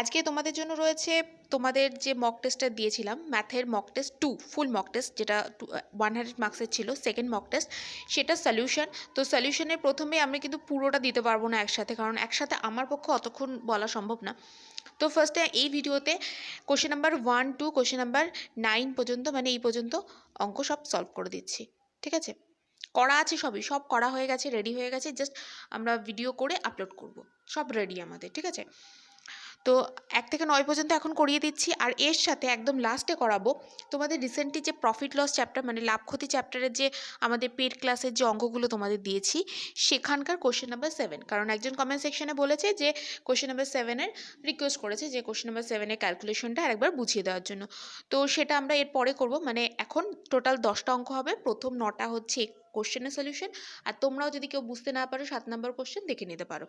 আজকে তোমাদের জন্য রয়েছে তোমাদের যে মক টেস্টটা দিয়েছিলাম, ম্যাথের mock test 2 full mock test, যেটা 100 মার্কসের ছিল, সেকেন্ড মক টেস্ট, সেটা সলিউশন। তো সলিউশনের প্রথমে আমি কিন্তু পুরোটা দিতে পারবো না একসাথে, কারণ একসাথে আমার পক্ষে অতক্ষণ বলা সম্ভব না। তো ফার্স্টে এই ভিডিওতে question number 1 to question number 9 পর্যন্ত, মানে এই পর্যন্ত অঙ্ক সব সলভ করে দিচ্ছি। ঠিক আছে, করা আছে, সব করা হয়ে গেছে, রেডি হয়ে গেছে, জাস্ট আমরা ভিডিও করে আপলোড করব, সব রেডি আমাদের। ঠিক আছে, তো 1 থেকে 9 পর্যন্ত এখন করিয়ে দিচ্ছি, আর এর সাথে একদম লাস্টে করাবো তোমাদের রিসেন্টলি যে প্রফিট লস চ্যাপ্টার, মানে লাভ ক্ষতি চ্যাপ্টারের যে আমাদের পেড ক্লাসের যে অঙ্কগুলো তোমাদের দিয়েছি সেখানকার কোশ্চেন নাম্বার 7, কারণ একজন কমেন্ট সেকশনে বলেছে যে কোশ্চেন নাম্বার 7-এর রিকোয়েস্ট করেছে যে কোশ্চেন নাম্বার 7-এর ক্যালকুলেশনটা আরেকবার বুঝিয়ে দেওয়ার জন্য। তো সেটা আমরা এর পরে করব, মানে এখন টোটাল 10টা অঙ্ক হবে, প্রথম 9টা হচ্ছে কোশ্চেনের সলিউশন, আর তোমরাও যদি কেউ বুঝতে না পারো 7 নম্বর কোশ্চেন দেখে নিতে পারো।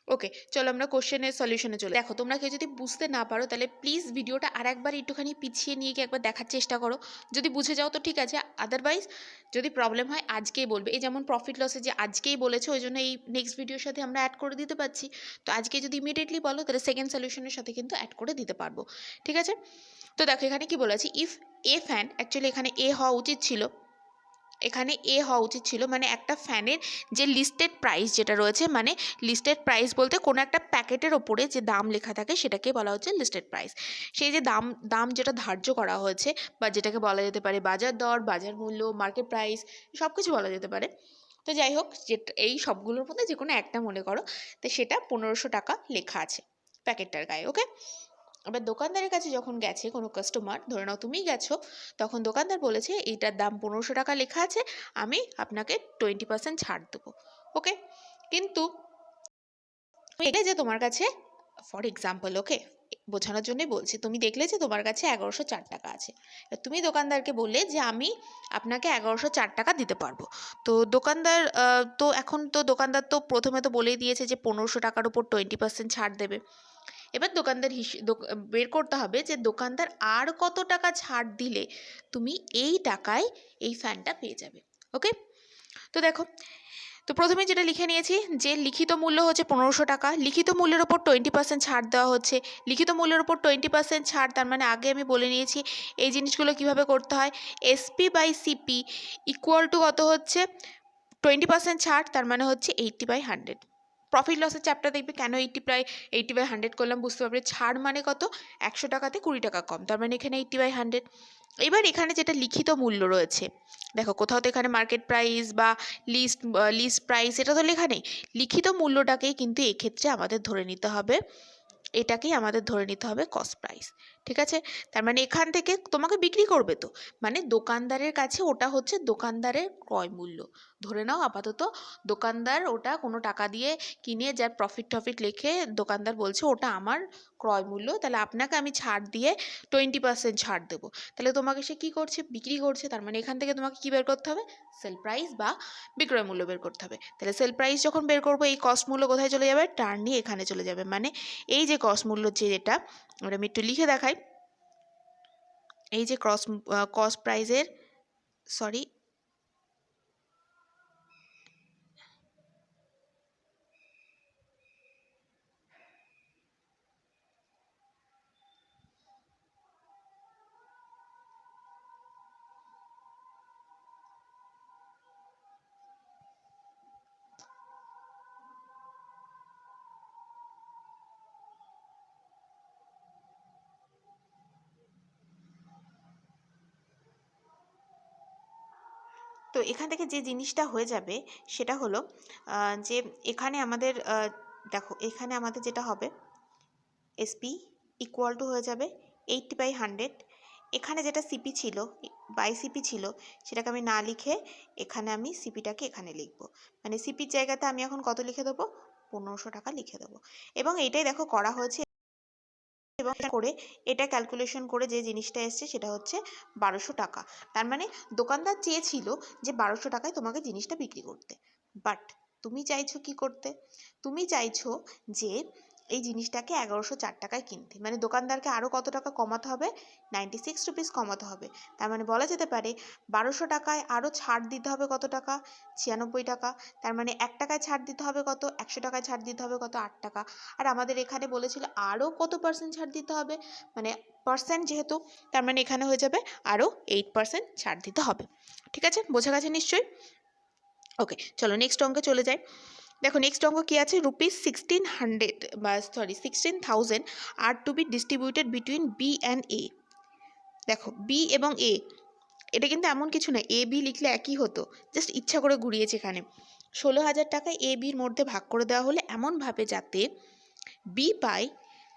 ওকে, চলো আমরা কোশ্চেনের সলিউশনে চলে। দেখো, তোমরা কেউ যদি বুঝতে না পারো তাহলে প্লিজ ভিডিওটা আর একবার একটুখানি পিছিয়ে নিয়ে গিয়ে একবার দেখার চেষ্টা করো। যদি বুঝে যাও তো ঠিক আছে, আদারওয়াইজ যদি প্রবলেম হয় আজকেই বলবে। এই যেমন প্রফিট লসে যে আজকেই বলেছে, ওই জন্য এই নেক্সট ভিডিওর সাথে আমরা অ্যাড করে দিতে পারছি। তো আজকে যদি ইমিডিয়েটলি বলো তাহলে সেকেন্ড সলিউশনের সাথে কিন্তু অ্যাড করে দিতে পারবো। ঠিক আছে, তো দেখো এখানে কি বলেছি, ইফ এ ফ্যান, অ্যাকচুয়ালি এখানে এ হওয়া উচিত ছিল, এখানে এ হওয়া উচিত ছিল, মানে একটা ফ্যানের যে লিস্টেড প্রাইস যেটা রয়েছে, মানে লিস্টেড প্রাইস বলতে কোনো একটা প্যাকেটের ওপরে যে দাম লেখা থাকে সেটাকে বলা হচ্ছে লিস্টেড প্রাইস। সেই যে দাম দাম যেটা ধার্য করা হয়েছে, বা যেটাকে বলা যেতে পারে বাজার দর, বাজার মূল্য, মার্কেট প্রাইস, সব কিছু বলা যেতে পারে। তো যাই হোক, যে এই সবগুলোর মধ্যে যে কোনো একটা মনে করো, তো সেটা 1500 টাকা লেখা আছে প্যাকেটটার গায়ে। ওকে, এবার দোকানদারের কাছে যখন গেছে কোনো কাস্টমার, ধরে নাও তুমিই গেছো, তখন দোকানদার বলেছে এইটার দাম 1500 টাকা লেখা আছে, আমি আপনাকে 20% ছাড় দেবো। ওকে, কিন্তু এটা যে তোমার কাছে, ফর এক্সাম্পল, ওকে বোঝানোর জন্যই বলছি, তুমি দেখলে যে তোমার কাছে 1104 টাকা আছে, তুমি দোকানদারকে বললে যে আমি আপনাকে 1104 টাকা দিতে পারবো। তো দোকানদার তো এখন তো দোকানদার তো প্রথমে তো বলেই দিয়েছে যে 1500 টাকার উপর 20% ছাড় দেবে। এবার দোকানদার বের করতে হবে যে দোকানদার আর কত টাকা ছাড় দিলে তুমি এই টাকায় এই ফ্যানটা পেয়ে যাবে। ওকে, তো দেখো, তো প্রথমে যেটা লিখে নিয়েছি যে লিখিত মূল্য হচ্ছে 1500 টাকা, লিখিত মূল্যের ওপর 20% ছাড় দেওয়া হচ্ছে। লিখিত মূল্যের ওপর 20% ছাড়, তার মানে আগে আমি বলে নিয়েছি এই জিনিসগুলো কিভাবে করতে হয়। SP by CP equal to কত হচ্ছে, 20% ছাড়, তার মানে হচ্ছে 80/100। প্রফিট লসের চ্যাপ্টার দেখবে কেন 80/100 করলাম, বুঝতে পারবে। ছাড় মানে কত, 100 টাকাতে 20 টাকা কম, তার মানে এখানে 80/100। এবার এখানে যেটা লিখিত মূল্য রয়েছে, দেখো কোথাও তো এখানে মার্কেট প্রাইস বা লিস্ট প্রাইস এটা তো লেখা নেই। লিখিত মূল্যটাকেই কিন্তু এক্ষেত্রে আমাদের ধরে নিতে হবে, এটাকেই আমাদের ধরে নিতে হবে কস্ট প্রাইস। ঠিক আছে, তার মানে এখান থেকে তোমাকে বিক্রি করবে তো, মানে দোকানদারের কাছে ওটা হচ্ছে দোকানদারের ক্রয় মূল্য। ধরে নাও আপাতত দোকানদার ওটা কোনো টাকা দিয়ে কিনে, যার প্রফিট টফিট লিখে দোকানদার বলছে ওটা আমার ক্রয় মূল্য, তাহলে আপনাকে আমি ছাড় দিয়ে 20% ছাড় দেবো। তাহলে তোমাকে সে কী করছে, বিক্রি করছে, তার মানে এখান থেকে তোমাকে কী বের করতে হবে, সেল প্রাইস বা বিক্রয় মূল্য বের করতে হবে। তাহলে সেল প্রাইস যখন বের করবো, এই কস্ট মূল্য কোথায় চলে যাবে, টার্ন নিয়ে এখানে চলে যাবে। মানে এই যে কস্ট মূল্য যেটা, ওটা আমি একটু লিখে দেখাই। এই যে কস্ট প্রাইসের, সরি, তো এখান থেকে যে জিনিসটা হয়ে যাবে সেটা হলো যে এখানে আমাদের দেখো এখানে আমাদের যেটা হবে, এসপি ইকুয়াল টু হয়ে যাবে 80/100। এখানে যেটা সিপি ছিল, বাই সিপি ছিল, সেটাকে আমি না লিখে এখানে আমি সিপিটাকে এখানে লিখব, মানে সিপির জায়গাতে আমি এখন কত লিখে দেবো, 1500 টাকা লিখে দেবো। এবং এইটাই দেখো করা হয়েছে, এবং করে এটা ক্যালকুলেশন করে যে জিনিসটা এসছে সেটা হচ্ছে 1200 টাকা। তার মানে দোকানদার চেয়েছিল যে 1200 টাকায় তোমাকে জিনিসটা বিক্রি করতে, বাট তুমি চাইছো কি করতে, তুমি চাইছো যে এই জিনিসটাকে 1104 টাকায় কিনতে, মানে দোকানদারকে আরও কত টাকা কমাতে হবে, 96 রুপিস কমাতে হবে। তার মানে বলা যেতে পারে 1200 টাকায় আরও ছাড় দিতে হবে কত টাকা, 96 টাকা। তার মানে 1 টাকায় ছাড় দিতে হবে কত, 100 টাকায় ছাড় দিতে হবে কত, 8 টাকা। আর আমাদের এখানে বলেছিল আরও কত পার্সেন্ট ছাড় দিতে হবে, মানে পার্সেন্ট যেহেতু, তার মানে এখানে হয়ে যাবে আরও 8% ছাড় দিতে হবে। ঠিক আছে, বোঝা গেছে নিশ্চয়ই? ওকে, চলো নেক্সট অঙ্কে চলে যাই। দেখো নেক্সট অঙ্ক কী আছে, ₹16,000 আর to B distributed between B and A. দেখো বি এবং এ, এটা কিন্তু এমন কিছু না এ বি লিখলে একই হতো, জাস্ট ইচ্ছা করে ঘুরিয়েছে এখানে। 16,000 টাকা এ বির মধ্যে ভাগ করে দেওয়া হলে এমনভাবে যাতে বি পায়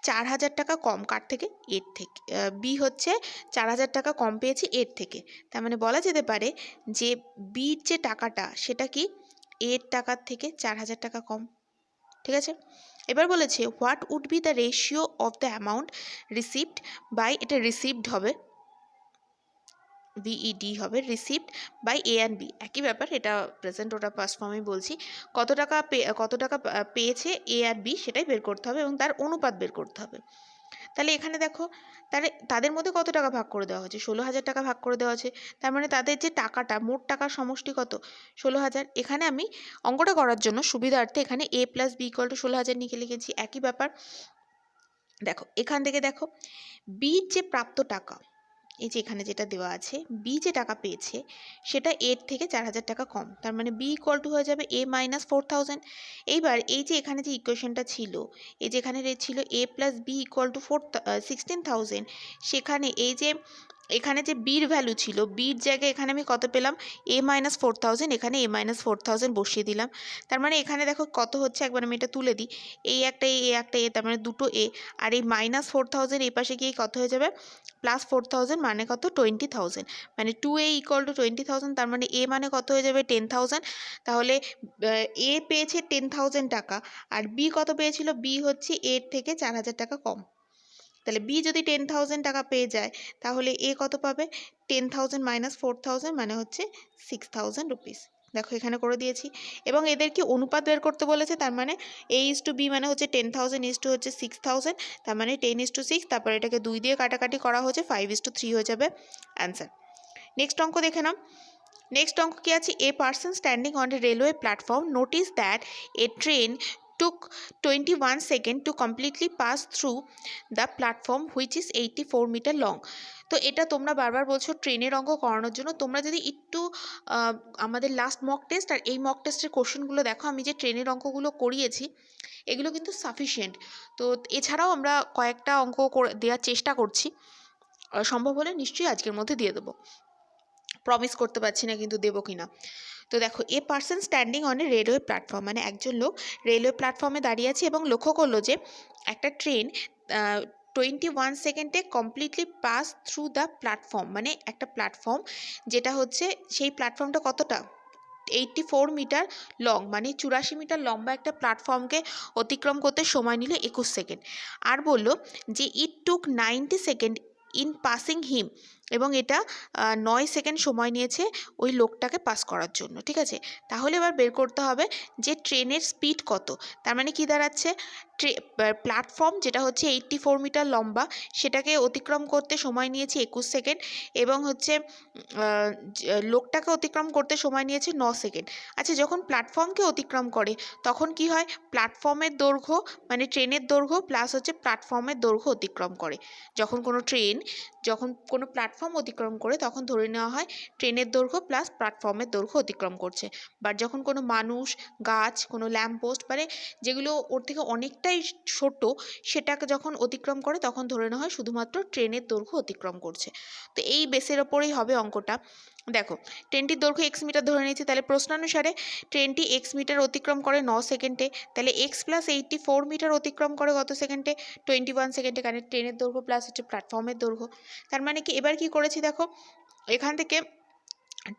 4,000 টাকা কম, কার থেকে, এর থেকে। বি হচ্ছে 4,000 টাকা কম পেয়েছে এর থেকে। তার মানে বলা যেতে পারে যে বির যে টাকাটা সেটা কি এর টাকার থেকে 4,000 টাকা কম। ঠিক আছে, এবার বলেছে what would be the ratio of the amount received by, এটা রিসিভড হবে, ভিইডি হবে, received by A and B, একই ব্যাপার, এটা প্রেজেন্ট ওটা পাস্ট ফর্মেই বলছি। কত টাকা পেয়েছে এ আর বি সেটাই বের করতে হবে এবং তার অনুপাত বের করতে হবে। তাহলে এখানে দেখো, তাহলে তাদের মধ্যে কত টাকা ভাগ করে দেওয়া হয়েছে, 16,000 টাকা ভাগ করে দেওয়া আছে। তার মানে তাদের যে টাকাটা, মোট টাকার সমষ্টি কত, 16,000। এখানে আমি অঙ্কটা করার জন্য সুবিধার্থে এখানে এ প্লাস বি ইকুয়াল টু 16,000 লিখে লিখেছি, একই ব্যাপার। দেখো এখান থেকে দেখো বির যে প্রাপ্ত টাকা, এই যে এখানে যেটা দেওয়া আছে, বি যে টাকা পেয়েছে সেটা এর থেকে 4,000 টাকা কম। তার মানে বি ইকুয়াল টু হয়ে যাবে এ মাইনাস 4,000। এইবার এই যে এখানে যে ইকুয়েশনটা ছিল, এই যে এখানে ছিল এ প্লাস বি ইকুয়াল টু 16,000, সেখানে এই যে এখানে যে বির ভ্যালু ছিল, বির জায়গায় এখানে আমি কত পেলাম, এ মাইনাস 4,000, এখানে এ মাইনাস 4,000 বসিয়ে দিলাম। তার মানে এখানে দেখো কত হচ্ছে, একবার আমি এটা তুলে দিই, এই একটা এ একটা এ, তার মানে দুটো এ, আর এই মাইনাস 4,000 এই পাশে গিয়ে কত হয়ে যাবে, প্লাস 4,000, মানে কত, 20,000, মানে 2a ইকুয়াল টু 20,000। তার মানে এ মানে কত হয়ে যাবে, 10,000। তাহলে এ পেয়েছে 10,000 টাকা, আর বি কত পেয়েছিল, বি হচ্ছে এর থেকে 4,000 টাকা কম। তাহলে বি যদি 10,000 টাকা পেয়ে যায়, তাহলে এ কত পাবে, 10,000 মাইনাস 4,000 মানে হচ্ছে 6,000 রুপিস। দেখো এখানে করে দিয়েছি। এবং এদের কি অনুপাত বের করতে বলেছে, তার মানে এ ইস টু বি মানে হচ্ছে 10,000 ইস টু হচ্ছে 6,000, তার মানে 10:6, তারপর এটাকে 2 দিয়ে কাটাকাটি করা হচ্ছে, 5:3 হয়ে যাবে অ্যান্সার। নেক্সট অঙ্ক দেখে নাও। নেক্সট অঙ্ক কি আছে, a person standing on a railway platform notice that a train took 21 seconds to completely pass through the platform which is 84 meter long. তো এটা তোমরা বারবার বলছো ট্রেনের অঙ্ক করানোর জন্য, তোমরা যদি একটু আমাদের লাস্ট মক টেস্ট আর এই মক টেস্টের কোশ্চেনগুলো দেখো, আমি যে ট্রেনের অঙ্কগুলো করিয়েছি এগুলো কিন্তু সাফিসিয়েন্ট। তো এছাড়াও আমরা কয়েকটা অঙ্ক দেওয়ার চেষ্টা করছি, সম্ভব হলে নিশ্চয়ই আজকের মধ্যে দিয়ে দেবো, প্রমিস করতে পারছি না কিন্তু দেবো কিনা। তো দেখো a person standing on a railway platform, মানে একজন লোক রেলওয়ে প্ল্যাটফর্মে দাঁড়িয়ে আছে এবং লক্ষ্য করলো যে একটা ট্রেন 21 সেকেন্ডে completely pass through the platform, মানে একটা প্ল্যাটফর্ম যেটা হচ্ছে, সেই প্ল্যাটফর্মটা কতটা, 84 মিটার লং, মানে 84 মিটার লম্বা একটা প্ল্যাটফর্মকে অতিক্রম করতে সময় নিল 21 সেকেন্ড। আর বললো যে ইট টুক 90 সেকেন্ড ইন পাসিং হিম, এবং এটা 9 সেকেন্ড সময় নিয়েছে ওই লোকটাকে পাস করার জন্য। ঠিক আছে, তাহলে এবার বের করতে হবে যে ট্রেনের স্পিড কত। তার মানে কি দাঁড়াচ্ছে, প্ল্যাটফর্ম যেটা হচ্ছে 84 মিটার লম্বা সেটাকে অতিক্রম করতে সময় নিয়েছে 21 সেকেন্ড, এবং হচ্ছে লোকটাকে অতিক্রম করতে সময় নিয়েছে 9 সেকেন্ড। আচ্ছা, যখন প্ল্যাটফর্মকে অতিক্রম করে তখন কি হয়, প্ল্যাটফর্মের দৈর্ঘ্য মানে ট্রেনের দৈর্ঘ্য প্লাস হচ্ছে প্ল্যাটফর্মের দৈর্ঘ্য অতিক্রম করে। যখন কোনো প্ল্যাটফর্ম অতিক্রম করে তখন ধরে নেওয়া হয় ট্রেনের দৈর্ঘ্য প্লাস প্ল্যাটফর্মের দৈর্ঘ্য অতিক্রম করছে। বাট যখন কোনো মানুষ, গাছ, কোনো ল্যাম্পপোস্ট, মানে যেগুলো ওর থেকে অনেকটাই ছোট, সেটাকে যখন অতিক্রম করে তখন ধরে নেওয়া হয় শুধুমাত্র ট্রেনের দৈর্ঘ্য অতিক্রম করছে। তো এই বেসের ওপরেই হবে অঙ্কটা। দেখো ট্রেনটির দৈর্ঘ্য এক্স মিটার ধরে নিয়েছি, তাহলে প্রশ্নানুসারে ট্রেনটি এক্স মিটার অতিক্রম করে 9 সেকেন্ডে, তাহলে এক্স প্লাস 84 মিটার অতিক্রম করে কত সেকেন্ডে, 21 সেকেন্ডে, কারণ ট্রেনের দৈর্ঘ্য প্লাস হচ্ছে প্ল্যাটফর্মের দৈর্ঘ্য। তার মানে কি, এবার কি করেছি দেখো, এখান থেকে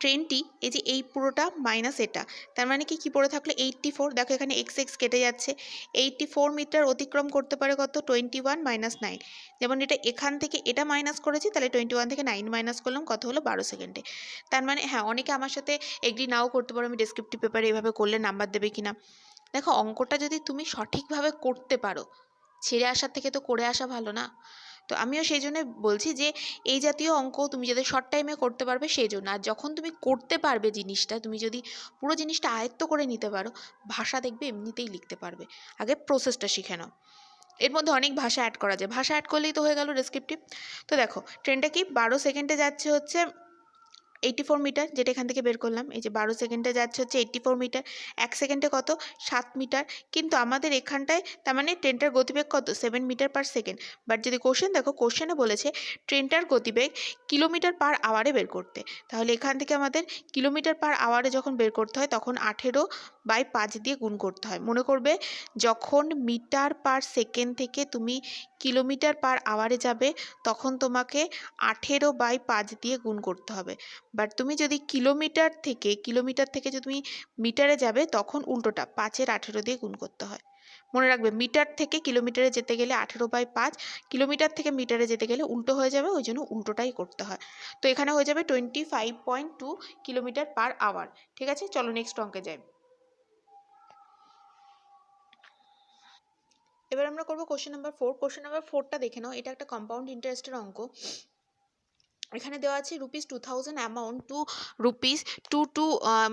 ট্রেনটি এই যে এই পুরোটা মাইনাস এটা, তার মানে কি পড়ে থাকলো 84, দেখো এখানে এক্স এক্স কেটে যাচ্ছে, 84 মিটার অতিক্রম করতে পারে কত, 21 মাইনাস 9, যেমন এটা এখান থেকে এটা মাইনাস করেছি, তাহলে 21 থেকে 9 মাইনাস করলাম, কত হলো 12 সেকেন্ডে। তার মানে হ্যাঁ, অনেকে আমার সাথে এগ্রি নাও করতে পারো, আমি ডেসক্রিপটিভ পেপারে এভাবে করলে নাম্বার দেবে কিনা। দেখো অঙ্কটা যদি তুমি সঠিকভাবে করতে পারো ছেড়ে আসার থেকে তো করে আসা ভালো না? তো আমিও সেই জন্য বলছি যে এই জাতীয় অঙ্ক তুমি যাতে শর্ট টাইমে করতে পারবে সেই জন্য। আর যখন তুমি করতে পারবে জিনিসটা, তুমি যদি পুরো জিনিসটা আয়ত্ত করে নিতে পারো, ভাষা দেখবে এমনিতেই লিখতে পারবে। আগে প্রসেসটা শিখে নাও। এর মধ্যে অনেক ভাষা অ্যাড করা যায়, ভাষা অ্যাড করলেই তো হয়ে গেল ডেসক্রিপটিভ। তো দেখো ট্রেনটা কি 12 সেকেন্ডে যাচ্ছে হচ্ছে 84 মিটার, যেটা এখান থেকে বের করলাম। এই যে 12 সেকেন্ডে যাচ্ছে হচ্ছে 84 মিটার, 1 সেকেন্ডে কত 7 মিটার। কিন্তু আমাদের এখানটায় তার মানে ট্রেনটার গতিবেগ কত 7 মিটার/সেকেন্ড। বাট যদি কোশ্চেন দেখো, কোশ্চেনে বলেছে ট্রেনটার গতিবেগ কিলোমিটার/আওয়ারে বের করতে। তাহলে এখান থেকে আমাদের কিলোমিটার/আওয়ারে যখন বের করতে হয় তখন 18/5 দিয়ে গুণ করতে হয়। মনে করবে যখন মিটার/সেকেন্ড থেকে তুমি কিলোমিটার/আওয়ারে যাবে তখন তোমাকে 18/5 দিয়ে গুণ করতে হবে। বাট তুমি যদি কিলোমিটার থেকে যদি তুমি মিটারে যাবে তখন উল্টোটা 5/18 দিয়ে গুণ করতে হয়। মনে রাখবে মিটার থেকে কিলোমিটারে যেতে গেলে 18/5, কিলোমিটার থেকে মিটারে যেতে গেলে উল্টো হয়ে যাবে, ওই জন্য উল্টোটাই করতে হয়। তো এখানে হয়ে যাবে 25.2 কিলোমিটার/আওয়ার। ঠিক আছে, চলো নেক্সট অঙ্কে যাই। এবার আমরা করবো কোশ্চেন নাম্বার 4। কোশ্চেন নাম্বার 4টা দেখে নাও, এটা একটা কম্পাউন্ড ইন্টারেস্টের অঙ্ক। এখানে দেওয়া আছে ₹2000 অ্যামাউন্ট টু রুপিস টু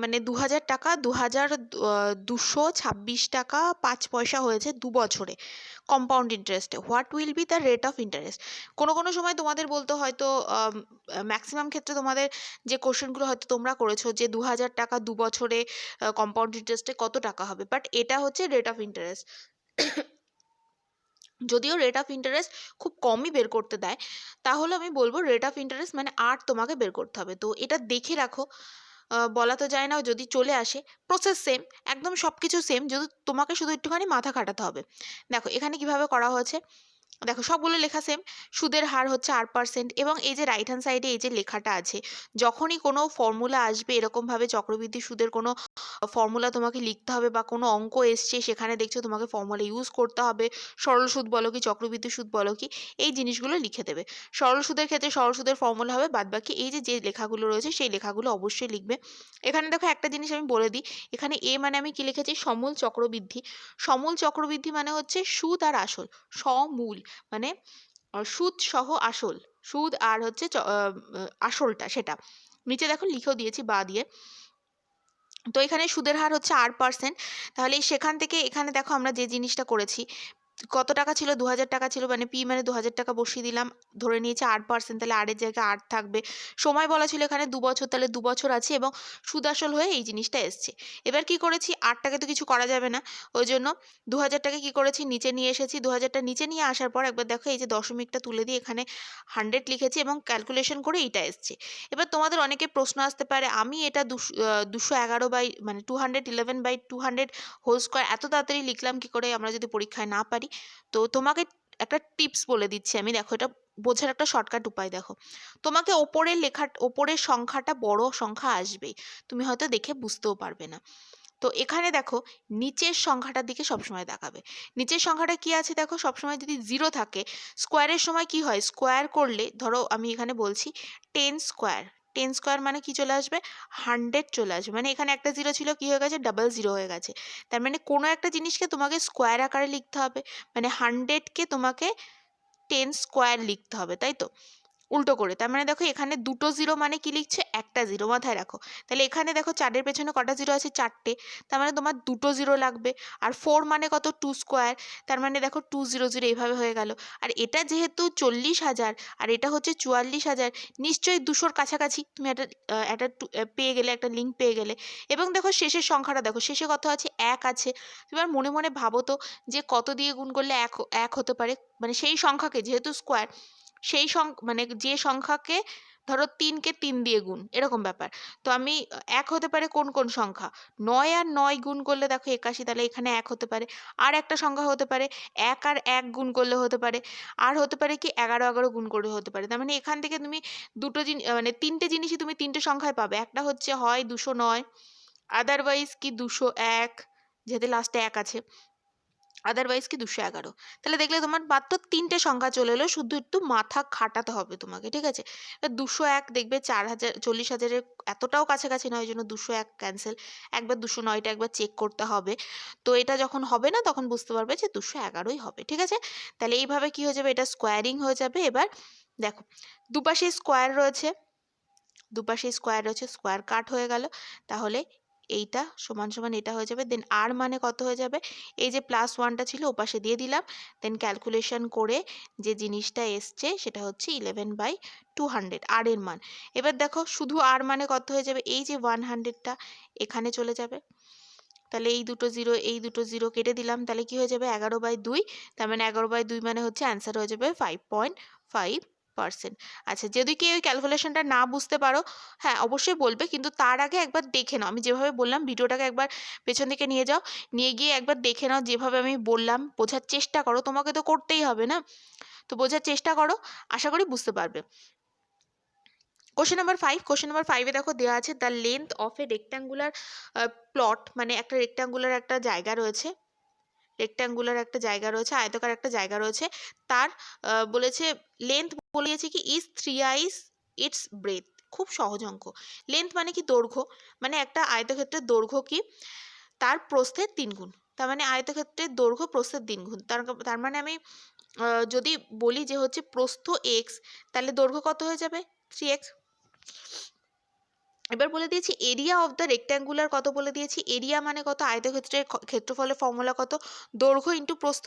মানে 2000 টাকা 2226 টাকা 5 পয়সা হয়েছে 2 বছরে কম্পাউন্ড ইন্টারেস্টে। What will be the rate of interest? কোনো কোনো সময় তোমাদের বলতে হয়তো ম্যাক্সিমাম ক্ষেত্রে তোমাদের যে কোশ্চেনগুলো হয়তো তোমরা করেছো যে 2000 টাকা 2 বছরে কম্পাউন্ড ইন্টারেস্টে কত টাকা হবে, বাট এটা হচ্ছে রেট অফ ইন্টারেস্ট। যদিও রেট অফ ইন্টারেস্ট খুব কমই বের করতে দেয়, তাহলে আমি বলবো রেট অফ ইন্টারেস্ট মানে তোমাকে বের করতে হবে। তো এটা দেখে রাখো, বলা তো যায় না, যদি চলে আসে প্রসেস সেম, একদম সব কিছু সেম, যদি তোমাকে শুধু একটুখানি মাথা খাটাতে হবে। দেখো এখানে কিভাবে করা হয়েছে, দেখো সবগুলো লেখা সেম। সুদের হার হচ্ছে 8%, এবং এই যে রাইট হ্যান্ড সাইডে এই যে লেখাটা আছে, যখনই কোনো ফর্মুলা আসবে এরকমভাবে চক্রবৃদ্ধি সুদের কোনো ফর্মুলা তোমাকে লিখতে হবে, বা কোনো অঙ্ক এসছে সেখানে দেখছো তোমাকে ফর্মুলা ইউজ করতে হবে, সরল সুদ বলো কি চক্রবৃদ্ধি সুদ বলো কি, এই জিনিসগুলো লিখে দেবে। সরল সুদের ক্ষেত্রে সরল সুদের ফর্মুলা হবে, বাদবাকি এই যে যে লেখাগুলো রয়েছে সেই লেখাগুলো অবশ্যই লিখবে। এখানে দেখো একটা জিনিস আমি বলে দিই, এখানে এ মানে আমি কি লিখেছি, সমূল চক্রবৃদ্ধি। সমূল চক্রবৃদ্ধি মানে হচ্ছে সুদ আর আসল, সমূল মানে সুদ সহ আসল, সুদ আর হচ্ছে আসলটা সেটা। নিচে দেখো লিখেও দিয়েছি বা দিয়ে। তো এখানে সুদের হার হচ্ছে 8%। তাহলে সেখান থেকে এখানে দেখো আমরা যে জিনিসটা করেছি, কত টাকা ছিল 2000 টাকা ছিল, মানে পি মানে 2000 টাকা বসিয়ে দিলাম, ধরে নিয়েছে 8%, তাহলে 8-এর জায়গায় 8 থাকবে। সময় বলা ছিল এখানে 2 বছর, তাহলে 2 বছর আছে, এবং সুদ আসল হয়ে এই জিনিসটা এসছে। এবার কি করেছি, 8টাকে তো কিছু করা যাবে না, ওই জন্য 2000টাকে কি করেছি নিচে নিয়ে এসেছি। 2000টা নিচে নিয়ে আসার পর একবার দেখো এই যে দশমিকটা তুলে দিয়ে এখানে 100 লিখেছি, এবং ক্যালকুলেশন করে এইটা এসছে। এবার তোমাদের অনেকে প্রশ্ন আসতে পারে, আমি এটা 211 বাই মানে 211/200 হোল স্কোয়ার এত তাড়াতাড়ি লিখলাম কি করে, আমরা যদি পরীক্ষায় না পারি? তো তোমাকে একটা টিপস বলে দিচ্ছি আমি, দেখো এটা বোঝার একটা শর্টকাট উপায়। দেখো তোমাকে ওপরের সংখ্যাটা বড় সংখ্যা আসবেই, তুমি হয়তো দেখে বুঝতেও পারবে না। তো এখানে দেখো নিচের সংখ্যাটার দিকে সবসময় তাকাবে। নিচের সংখ্যাটা কি আছে দেখো, সবসময় যদি 0 থাকে, স্কোয়ারের সময় কি হয়, স্কোয়ার করলে ধরো আমি এখানে বলছি 10 স্কোয়ার, 10 স্কোয়ার মানে কি চলে আসবে, 100 চলে আসবে। মানে এখানে একটা 0 ছিল, কি হয়ে গেছে, ডাবল 0 হয়ে গেছে। তার মানে কোনো একটা জিনিসকে তোমাকে স্কোয়ার আকারে লিখতে হবে, মানে 100কে তোমাকে 10 স্কোয়ার লিখতে হবে, তাই তো, উল্টো করে। তার মানে দেখো এখানে দুটো 0 মানে কি লিখছে, একটা 0, মাথায় রাখো। তাহলে এখানে দেখো 4-এর পেছনে কটা 0 আছে, 4টে, তার মানে তোমার দুটো 0 লাগবে। আর 4 মানে কত, 2 স্কোয়ার, তার মানে দেখো 200 এইভাবে হয়ে গেল। আর এটা যেহেতু 40,000 আর এটা হচ্ছে 44,000, নিশ্চয়ই 200-র কাছাকাছি তুমি একটা পেয়ে গেলে, একটা লিঙ্ক পেয়ে গেলে। এবং দেখো শেষের সংখ্যাটা দেখো, শেষে কত আছে, 1 আছে। এবার মনে মনে ভাবো তো যে কত দিয়ে গুণ করলে এক হতে পারে, মানে সেই সংখ্যাকে, যেহেতু স্কোয়ার, সেই মানে যে সংখ্যাকে, ধরো 3কে 3 দিয়ে গুণ, এরকম ব্যাপার। তো আমি 1 হতে পারে কোন কোন সংখ্যা, 9 আর 9 গুণ করলে দেখো 81, তাহলে এখানে 1 হতে পারে। আর একটা সংখ্যা হতে পারে 1 আর 1 গুণ করলে হতে পারে। আর হতে পারে কি 11 গুণ করলে হতে পারে। তার মানে এখান থেকে তুমি মানে 3টে জিনিসই তুমি 3টে সংখ্যায় পাবে। একটা হচ্ছে হয় 209, আদারওয়াইজ কি 201, যেহেতু লাস্টে 1 আছে। আদারওয়াইজ কি 211। তাহলে দেখলে তোমার মাত্র 3টে সংখ্যা চলে এলো, শুধু একটু মাথা খাটাতে হবে তোমাকে, ঠিক আছে? 201 দেখবে 4000 40,000-এর এতটাও কাছাকাছি নয়, ওই জন্য 201 ক্যান্সেল। একবার 209টা একবার চেক করতে হবে। তো এটা যখন হবে না তখন বুঝতে পারবে যে 211ই হবে, ঠিক আছে? তাহলে এইভাবে কি হয়ে যাবে, এটা স্কোয়ারিং হয়ে যাবে। এবার দেখো দুপাশে স্কোয়ার রয়েছে, স্কোয়ার কাট হয়ে গেল। তাহলে এইটা সমান সমান এটা হয়ে যাবে। দেন আর মানে কত হয়ে যাবে, এই যে +1টা ছিল ওপাশে দিয়ে দিলাম। দেন ক্যালকুলেশন করে যে জিনিসটা এসছে সেটা হচ্ছে 11/200 আর এর মান। এবার দেখো শুধু আর মানে কত হয়ে যাবে, এই যে 100টা এখানে চলে যাবে। তাহলে এই দুটো জিরো কেটে দিলাম। তাহলে কি হয়ে যাবে, 11/2। তার মানে 11/2 মানে হচ্ছে অ্যান্সার হয়ে যাবে 5.5%। আচ্ছা, যদি কেউ এই ক্যালকুলেশনটা না বুঝতে পারো, হ্যাঁ অবশ্যই বলবে, কিন্তু তার আগে একবার দেখে নাও। আমি যেভাবে বললাম ভিডিওটাকে একবার পেছন দিকে নিয়ে যাও, নিয়ে গিয়ে একবার দেখে নাও যেভাবে আমি বললাম, বোঝার চেষ্টা করো। তোমাকে তো করতেই হবে না, তো বোঝার চেষ্টা করো, আশা করি বুঝতে পারবে। কোশ্চেন নাম্বার 5 দেখো দেওয়া আছে the length of A rectangular plot, মানে একটা রেক্ট্যাঙ্গুলার একটা জায়গা রয়েছে, আয়তাকার একটা জায়গা রয়েছে। তার বলেছে লেন্থ বলেছে কি ইজ 3 ইটস ব্রেথ। খুব সহজ অঙ্ক। লেন্থ মানে কি দৈর্ঘ্য, মানে একটা আয়তক্ষেত্রের দৈর্ঘ্য কি তার প্রস্থের 3 গুণ। তার মানে আয়তক্ষেত্রের দৈর্ঘ্য প্রস্থের 3 গুণ। তার মানে আমি যদি বলি যে হচ্ছে প্রস্থ x, তাহলে দৈর্ঘ্য কত হয়ে যাবে, 3x। এবার বলে দিয়েছি এরিয়া অফ দ্য রেক্ট্যাঙ্গুলার কত বলে দিয়েছি, এরিয়া মানে কত, আয়তক্ষেত্রের ক্ষেত্রফলের ফর্মুলা কত, দৈর্ঘ্য ইন্টু প্রস্থ।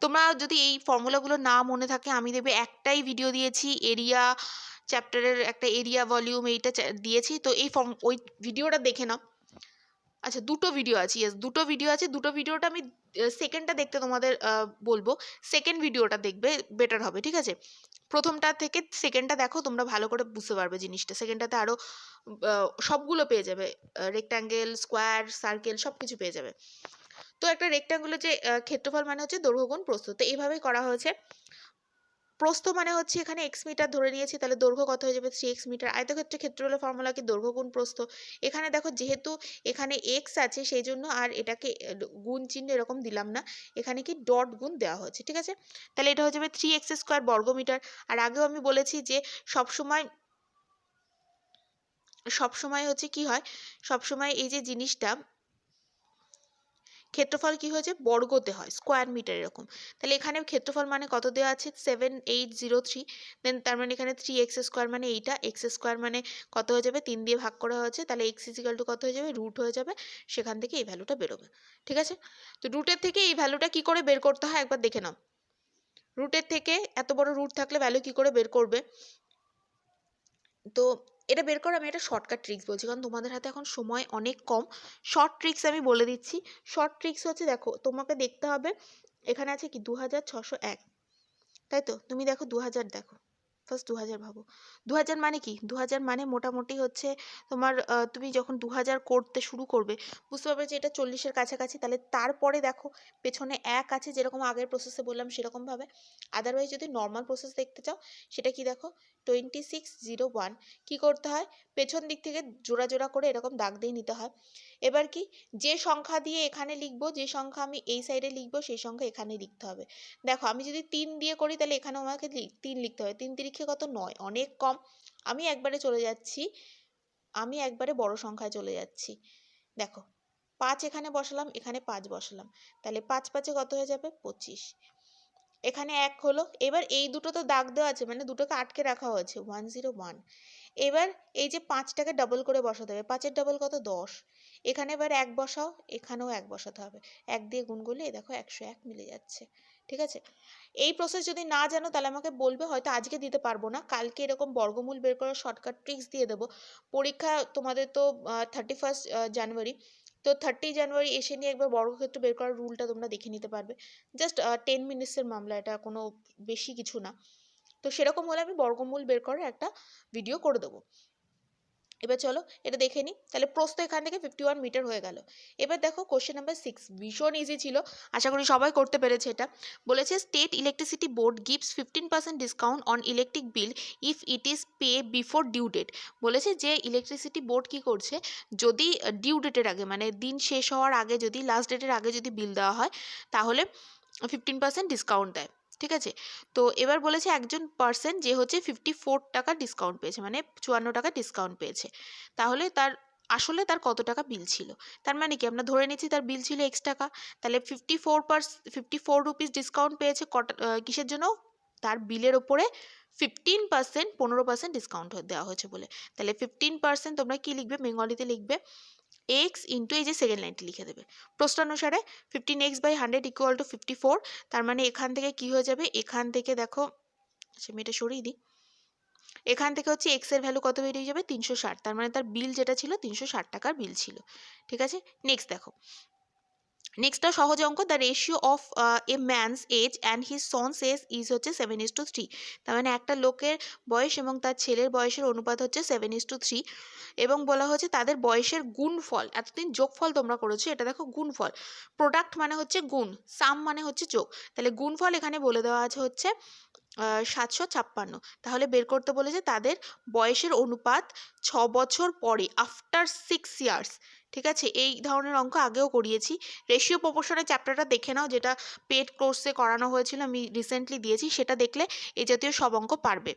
তোমরা যদি এই ফর্মুলাগুলো না মনে থাকে, আমি দেখবে একটাই ভিডিও দিয়েছি এরিয়া চ্যাপ্টারের, একটা এরিয়া ভলিউম এইটা দিয়েছি, তো ওই ভিডিওটা দেখে নাও। আচ্ছা, দুটো ভিডিও আছে, দুটো ভিডিওটা আমি সেকেন্ডটা দেখতে তোমাদের বলবো। সেকেন্ড ভিডিওটা দেখবে, বেটার হবে, ঠিক আছে? প্রথমটা থেকে সেকেন্ডটা দেখো, তোমরা ভালো করে বুঝতে পারবে জিনিসটা। সেকেন্ডটাতে আরও সবগুলো পেয়ে যাবে, রেক্ট্যাঙ্গেল, স্কোয়ার, সার্কেল সব কিছু পেয়ে যাবে। তো একটা রেক্ট্যাঙ্গুলার যে ক্ষেত্রফল মানে হচ্ছে দৈর্ঘ্য গুণ প্রস্থ, তো এইভাবেই করা হয়েছে। প্রস্থ মানে হচ্ছে এখানে x মিটার ধরে নিয়েছি, তাহলে দৈর্ঘ্য কত হয়ে যাবে, 3x মিটার। আয়তক্ষেত্রের ক্ষেত্রফলের ফর্মুলা কি, দৈর্ঘ্য গুণ প্রস্থ। এখানে দেখো যেহেতু এখানে x আছে সেই জন্য আর এটাকে গুণ চিহ্ন এরকম দিলাম না, এখানে কি ডট গুণ দেওয়া হয়েছে, ঠিক আছে? তাহলে এটা হয়ে যাবে 3x² বর্গমিটার। আর আগেও আমি বলেছি যে সবসময় হচ্ছে কি হয়, সবসময় এই যে জিনিসটা ক্ষেত্রফল কি হয়েছে, বর্গতে হয়, স্কোয়ার মিটার এরকম। তাহলে এখানে ক্ষেত্রফল মানে কত দেওয়া আছে, 7803। দেন তার মানে এখানে 3x² মানে এইটা, x² মানে কত হয়ে যাবে, 3 দিয়ে ভাগ করা হয়েছে, তাহলে x = কত হয়ে যাবে, রুট হয়ে যাবে। সেখান থেকে এই ভ্যালুটা বেরোবে, ঠিক আছে? তো রুটের থেকে এই ভ্যালুটা কি করে বের করতে হয় একবার দেখে নাও। রুটের থেকে এত বড় রুট থাকলে ভ্যালু কি করে বের করবে, তো এটা বের করা আমি একটা শর্টকাট ট্রিক্স বলছি, কারণ তোমাদের হাতে এখন সময় অনেক কম। শর্ট ট্রিক্স আমি বলে দিচ্ছি। শর্ট ট্রিক্স হচ্ছে, দেখো তোমাকে দেখতে হবে এখানে আছে কি 2601, তাই তো? তুমি দেখো 2000, দেখো ফার্স্ট 2000 ভাবো। 2000 মানে কি, 2000 মানে মোটামুটি হচ্ছে তোমার তুমি যখন 2000 করতে শুরু করবে বুঝতে পারবে যে এটা 40-এর কাছাকাছি। তাহলে তারপরে দেখো পেছনে 1 আছে, যেরকম আগের প্রসেসে বললাম সেরকমভাবে। আদারওয়াইজ যদি নর্মাল প্রসেস দেখতে চাও, সেটা কি দেখো 2601। কি করতে হয়, পেছন দিক থেকে জোড়া জোড়া করে এরকম দাগ দিয়ে নিতে হয়। এবার কি, যে সংখ্যা দিয়ে এখানে লিখবো, যে সংখ্যা আমি এই সাইডে লিখবো, সেই সংখ্যা এখানে লিখতে হবে। দেখো আমি যদি 3 দিয়ে করি, তাহলে এখানেও আমাকে 3 লিখতে হবে। 3 তিরিখে কত, 9, অনেক কম। আমি একবারে বড় সংখ্যায় চলে যাচ্ছি। দেখো 5 এখানে বসালাম, এখানে 5 বসালাম, তাহলে 5 5-এ কত হয়ে যাবে, 25। এখানে 1 হলো। এবার এই দুটো তো দাগ দেওয়া আছে, মানে দুটোকে আটকে রাখা হয়েছে, 101। এবার এই যে 5টাকে ডাবল করে বসাতে হবে, 5-এর ডাবল কত, 10। এখানে এবার 1 বসাও, এখানেও 1 বসাতে হবে। 1 দিয়ে গুণ করলে দেখো 101 মিলে যাচ্ছে, ঠিক আছে? এই প্রসেস যদি না জানো তাহলে আমাকে বলবে, হয়তো আজকে দিতে পারবো না, কালকে এরকম বর্গমূল বের করার শর্টকাট ট্রিক্স দিয়ে দেবো। পরীক্ষা তোমাদের তো 31 জানুয়ারি, তো 30 জানুয়ারি এসে নিয়ে একবার বর্গক্ষেত্র বের করার রুলটা তোমরা দেখে নিতে পারবে। জাস্ট 10 মিনিটসের মামলা, এটা কোনো বেশি কিছু না। তো সেরকম হলে আমি বর্গমূল বের করার একটা ভিডিও করে দেবো। এবার চলো এটা দেখে নিই। তাহলে প্রস্থ এখান থেকে 51 মিটার হয়ে গেল। এবার দেখো কোশ্চেন নাম্বার 6, ভীষণ ইজি ছিল, আশা করি সবাই করতে পেরেছে এটা। বলেছে state electricity board gives 15% discount on electric bill if it is pay before due date. বলেছে যে ইলেকট্রিসিটি বোর্ড কি করছে, যদি ডিউ ডেটের আগে মানে দিন শেষ হওয়ার আগে, যদি লাস্ট ডেটের আগে যদি বিল দেওয়া হয় তাহলে 15% ডিসকাউন্ট দেয়। ঠিক আছে, তো এবার বলেছে একজন পার্সন যে হচ্ছে 54 টাকা ডিসকাউন্ট পেয়েছে, মানে 54 টাকা ডিসকাউন্ট পেয়েছে, তাহলে তার আসলে তার কত টাকা বিল ছিল। তার মানে কি, আমরা ধরে নিচ্ছি তার বিল ছিল এক্স টাকা, তাহলে 54 রুপিস ডিসকাউন্ট পেয়েছে কিসের জন্য, তার বিলের ওপরে 15%, 15% ডিসকাউন্ট দেওয়া হয়েছে বলে। তাহলে 15% তোমরা কি লিখবে, বেঙ্গলিতে লিখবে এক্স ইন্টু, এই যে সেকেন্ড লাইনটি লিখে দেবে প্রশ্নানুসারে 15x/100 ইকুয়াল টু 54। তার মানে এখান থেকে কি হয়ে যাবে, এখান থেকে দেখো, আচ্ছা আমি এটা সরিয়ে দিই, এখান থেকে হচ্ছে এক্স এর ভ্যালু কত বেরিয়ে যাবে 360, তার মানে তার বিল যেটা ছিল 360 টাকার বিল ছিল। ঠিক আছে, নেক্সট দেখো, নেক্সটটা সহজ অঙ্ক, the ratio of a man's age and his son's age is হচ্ছে 7:3। তার মানে একটা লোকের বয়স এবং তার ছেলের বয়সের অনুপাত হচ্ছে 7:3, এবং বলা হচ্ছে তাদের বয়সের গুণফল, এতদিন যোগফল তোমরা করেছো, এটা দেখো গুণফল, প্রোডাক্ট মানে হচ্ছে গুণ, সাম মানে হচ্ছে যোগ, তাহলে গুণফল এখানে বলে দেওয়া আছে হচ্ছে 756। তাহলে বের করতে বলেছে তাদের বয়সের অনুপাত 6 বছর পরে, আফটার 6 ইয়ার্স। ঠিক আছে, এই ধরনের অঙ্ক আগেও করিয়েছি। রেশিও প্রপোর্শনের চ্যাপ্টারটা দেখে নাও, যেটা পেড কোর্সে করানো হয়েছিল, আমি রিসেন্টলি দিয়েছি, সেটা দেখলে এই জাতীয় সব অঙ্ক পারবে।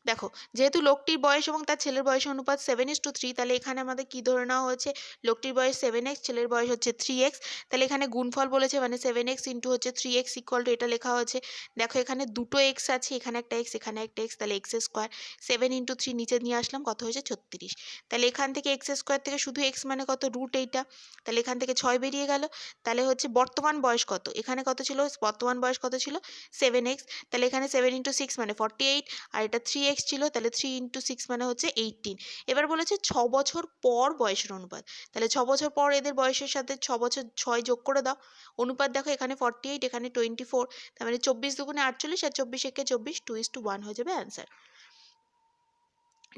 দেখো, যেহেতু লোকটির বয়স এবং তার ছেলের বয়সের অনুপাত 7:3, তাহলে এখানে আমাদের কি ধরে নেওয়া হয়েছে, লোকটির বয়স 7x, ছেলের বয়স হচ্ছে 3x, তাহলে এখানে গুণফল বলেছে মানে 7x ইন্টু হচ্ছে 3x ইকুয়াল টু, এটা লেখা হয়েছে, দেখো এখানে দুটো এক্স আছে, এখানে একটা এক্স, এখানে একটা এক্স, তাহলে এক্স স্কোয়ার, 7 × 3 নিচে নিয়ে আসলাম, কত হয়েছে 36। তাহলে এখান থেকে এক্স স্কোয়ার থেকে শুধু এক্স মানে কত, রুট এইটা, তাহলে এখান থেকে 6 বেরিয়ে গেল। তাহলে হচ্ছে বর্তমান বয়স কত, এখানে কত ছিল, বর্তমান বয়স কত ছিল 7x, তাহলে এখানে 7 × 6 মানে 48, আর এটা 3x ছিল, তাহলে 3 × 6 মানে হচ্ছে 18। এবার বলেছে 6 বছর পর বয়সের অনুপাত, তাহলে 6 বছর পর এদের বয়সের সাথে 6 বছর 6 যোগ করে দাও, অনুপাত দেখো এখানে 48, এখানে 24, তার মানে 24×2 = 48, আর 24 × 1 = 2:1 হয়ে যাবে অ্যান্সার।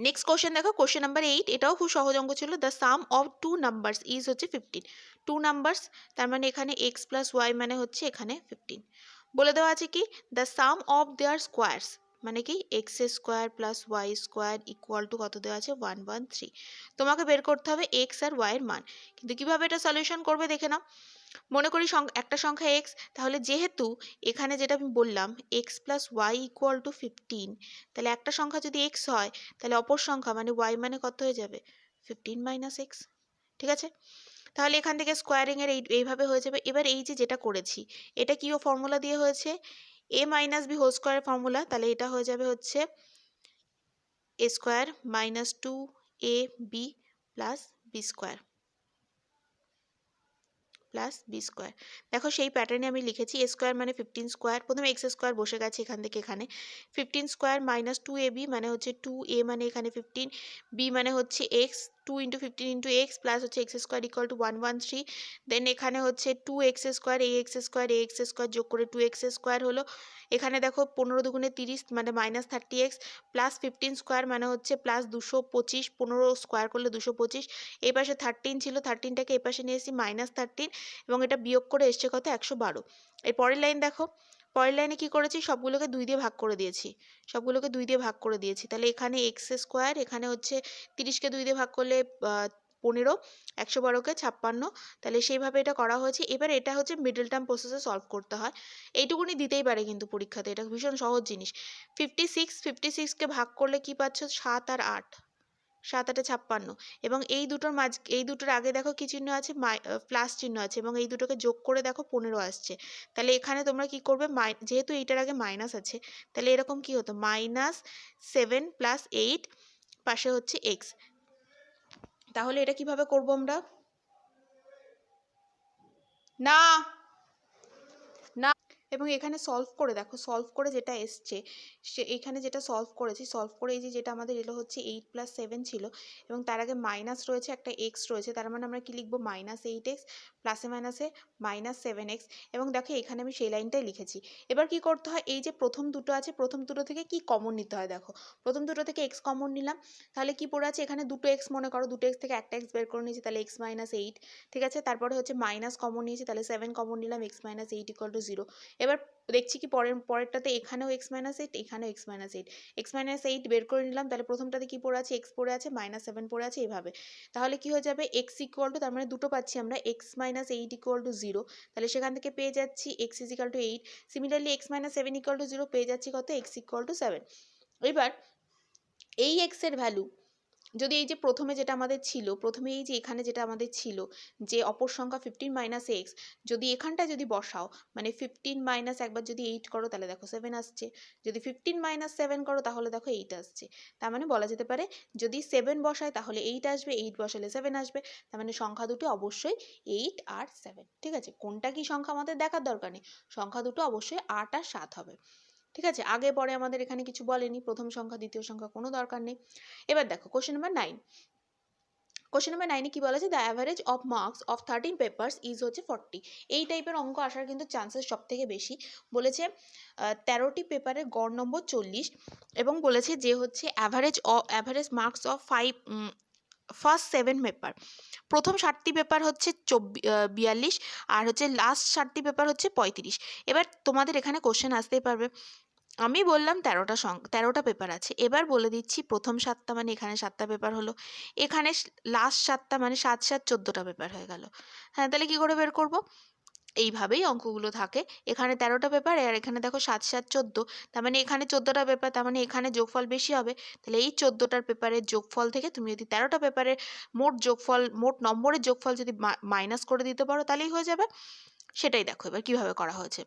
নেক্সট কোশ্চেন দেখো, কোশ্চেন নাম্বার 8, এটাও খুব সহজ অঙ্ক ছিল, the sum of two numbers is হচ্ছে 15। টু নাম্বারস, তার মানে এখানে এক্স প্লাস ওয়াই মানে হচ্ছে এখানে 15। বলে দেওয়া আছে কি, the sum of their squares, মানে কি x square plus y square equal to কত দেওয়া আছে 113। তোমাকে বের করতে হবে এক্স আর ওয়াই এর মান, কিন্তু কিভাবে এটা সলিউশন করবে দেখে নাও। মনে করি একটা সংখ্যা এক্স, তাহলে যেহেতু এখানে যেটা আমি বললাম x plus y equal to 15, তাহলে একটা সংখ্যা যদি এক্স হয় তাহলে অপর সংখ্যা মানে ওয়াই মানে কত হয়ে যাবে 15 - x। ঠিক আছে, তাহলে এখান থেকে স্কোয়ারিং এর এইভাবে হয়ে যাবে। এবার এই যে যেটা করেছি, এটা কি ও ফর্মুলা দিয়ে হয়েছে, a - b হোল স্কোয়ারের ফর্মুলা, তাহলে এটা হয়ে যাবে হচ্ছে a square minus 2ab plus b square plus b square. দেখো সেই প্যাটার্নে আমি লিখেছি, এ স্কোয়ার মানে 15 স্কোয়ার, প্রথমে এক্স স্কোয়ার বসে গেছে এখান থেকে এখানে, 15 স্কোয়ার মাইনাস 2ab মানে হচ্ছে 2a মানে এখানে 15, b মানে হচ্ছে এক্স, 2 × 15 × এক্স প্লাস হচ্ছে এক্স স্কোয়ার ইকুয়াল টু 113। দেন এখানে হচ্ছে 2x স্কোয়ার, এ এক্স স্কোয়ার, এ এক্স স্কোয়ার যোগ করে 2x স্কোয়ার হলো। এখানে দেখো 15×2 = 30 মানে -30x, প্লাস 15 স্কোয়ার মানে হচ্ছে প্লাস 225, 15 স্কোয়ার করলে 225, এই পাশে 13 ছিল, 13টাকে এই পাশে নিয়ে এসেছি -13, এবং এটা বিয়োগ করে এসছে কত 112। এর পরের লাইন দেখো, পরের লাইনে কি করেছি, সবগুলোকে 2 দিয়ে ভাগ করে দিয়েছি, সবগুলোকে 2 দিয়ে ভাগ করে দিয়েছি, তাহলে এখানে এক্স স্কোয়ার, এখানে হচ্ছে 30কে 2 দিয়ে ভাগ করলে 15, 112কে 56, তাহলে সেইভাবে এটা করা হয়েছে। এবার এটা হচ্ছে মিডল টার্ম প্রসেসে সলভ করতে হয়, এইটুকুনি দিতেই পারে কিন্তু পরীক্ষাতে, এটা ভীষণ সহজ জিনিস। 56কে ভাগ করলে কি পাচ্ছ 7 আর 8, 7 × 8 = 56, এবং এই দুটোর আগে দেখো কি চিহ্ন আছে, প্লাস চিহ্ন আছে, এবং এই দুটোকে যোগ করে দেখো 15 আসছে। তাহলে এখানে তোমরা কি করবে, যেহেতু এইটার আগে মাইনাস আছে, তাহলে এরকম কি হতো -7 + 8 পাশে হচ্ছে এক্স। তাহলে এটা কিভাবে করব আমরা, না না এবং এখানে সলভ করে দেখো, সলভ করে যেটা এসছে এখানে যেটা সলভ করেছি, সলভ করে এই যে যেটা আমাদের এলো হচ্ছে 8 + 7 ছিল এবং তার আগে মাইনাস রয়েছে, একটা এক্স রয়েছে, তার মানে আমরা কি লিখবো -8x প্লাসে মাইনাসে -7x। এবং দেখো এখানে আমি সেই লাইনটাই লিখেছি। এবার কি করতে হয়, এই যে প্রথম দুটো আছে, প্রথম দুটো থেকে কি কমন নিতে হয়, দেখো প্রথম দুটো থেকে এক্স কমন নিলাম, তাহলে কি পড়ে আছে এখানে দুটো এক্স, মনে করো দুটো এক্স থেকে একটা এক্স বের করে নিয়েছি, তাহলে x - 8, ঠিক আছে। তারপরে হচ্ছে মাইনাস কমন নিয়েছি, তাহলে 7 কমন নিলাম, x - 8 = 0। এবার দেখছি কি পরেরটাতে এখানেও x - 8, এখানেও x - 8, x - 8 বের করে নিলাম, তাহলে প্রথমটাতে কি পড়ে আছে, x পড়ে আছে, -7 পড়ে আছে, এইভাবে। তাহলে কি হয়ে যাবে, x = তার মানে দুটো পাচ্ছি আমরা, x - 8 = 0, তাহলে সেখান থেকে পেয়ে যাচ্ছি x = 8। সিমিলারলি x - 7 = 0 পেয়ে যাচ্ছি কত, x = 7। এবার এই x এর ভ্যালু যদি এই যে প্রথমে যেটা আমাদের ছিল, প্রথমে এই যে এখানে যেটা আমাদের ছিল যে অপর সংখ্যা 15 - x, যদি এখানটা যদি বসাও, মানে 15 - একবার যদি 8 করো তাহলে দেখো 7 আসছে, যদি 15 - 7 করো তাহলে দেখো 8 আসছে। তার মানে বলা যেতে পারে যদি 7 বসায় তাহলে 8 আসবে, 8 বসালে 7 আসবে, তার মানে সংখ্যা দুটো অবশ্যই 8 আর 7, ঠিক আছে। কোনটা কি সংখ্যা আমাদের দেখার দরকার নেই, সংখ্যা দুটো অবশ্যই 8 আর 7 হবে, ঠিক আছে। আগে পরে আমাদের এখানে কিছু বলেনি, প্রথম সংখ্যা দ্বিতীয় সংখ্যা কোনো দরকার নেই। এবার দেখো কোশ্চেন নাম্বার 9। কোশ্চেন নাম্বার 9 কি বলেছে, the average of marks of 13 papers is হচ্ছে 40। এই টাইপের অঙ্ক আসার কিন্তু চান্সেস সব থেকে বেশি। বলেছে 13টি পেপারের গড় নম্বর 40 এবং বলেছে যে হচ্ছে average marks of first 7 paper, প্রথম 7টি পেপার হচ্ছে 42 আর হচ্ছে লাস্ট 7টি পেপার হচ্ছে 35। এবার তোমাদের এখানে কোশ্চেন আসতেই পারবে, আমি বললাম 13টা পেপার আছে, এবার বলে দিচ্ছি প্রথম 7টা মানে এখানে 7টা পেপার হলো, এখানে লাস্ট 7টা মানে 7 7 14টা পেপার হয়ে গেল। হ্যাঁ, তাহলে কি করে বের করব, এইভাবেই অঙ্কগুলো থাকে। এখানে 13টা পেপার আর এখানে দেখো 7 7 14, তার মানে এখানে 14টা পেপার, তার মানে এখানে যোগফল বেশি হবে, তাহলে এই 14টার পেপারের যোগফল থেকে তুমি যদি 13টা পেপারের মোট নম্বরের যোগফল যদি মাইনাস করে দিতে পারো তাহলেই হয়ে যাবে। সেটাই দেখো এবার কিভাবে করা হয়েছে।